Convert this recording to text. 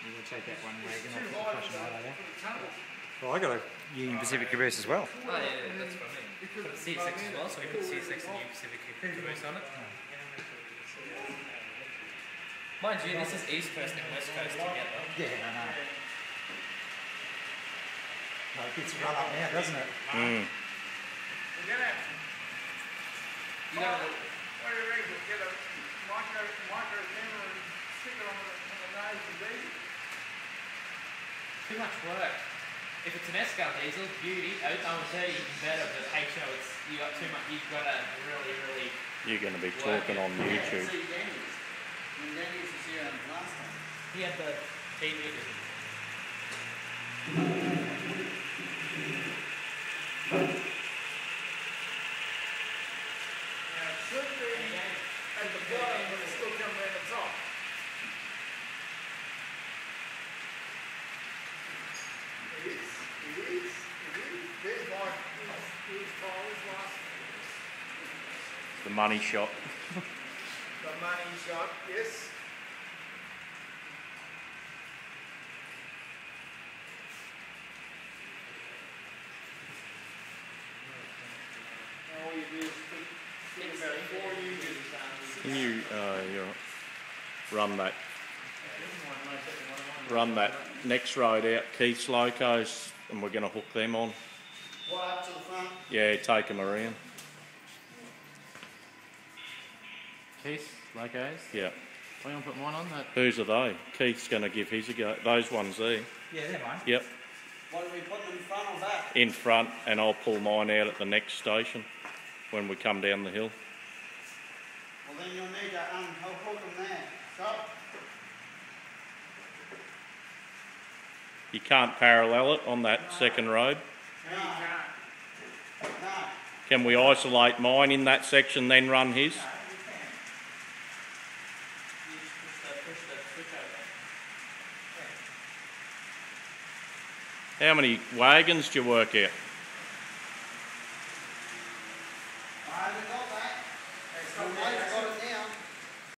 You will take that one wagon off the crushing right there. Well, I got a Union Pacific caboose as well. Oh yeah, that's what I mean. Put the C6 as well, so we put the C6 and Union Pacific caboose on it. Mind you, this is East Coast and West Coast together. Yeah, I know. No, it gets run up now, doesn't it? Mm. You know, What do you reckon? Get a micro camera and stick it on the nose and diesel? too much work. If it's an Escal diesel, beauty. O30 even better, but HO, it's you got too much. You've got to really. You're going to be talking on YouTube. When Danny used to see her last time. He had the TV. Now, it should be at the bottom, but it's still coming around the top. It is. There's my, here's Tyler's last. The money shot. The money shot, yes. Now all you do is think about 4 units. Can you run that next road out, Keith's locos, and we're going to hook them on. What, up to the front? Yeah, take them around. Keith, locos. Yeah. Are you going to put mine on that? Whose are they? Keith's going to give his a go. Those ones there. Yeah, they're mine. Yep. What are we putting in front or back? In front, and I'll pull mine out at the next station when we come down the hill. Well, then you'll need to hook them there. Stop. You can't parallel it on that second road. No. No. Can we isolate mine in that section, then run his? How many wagons do you work out?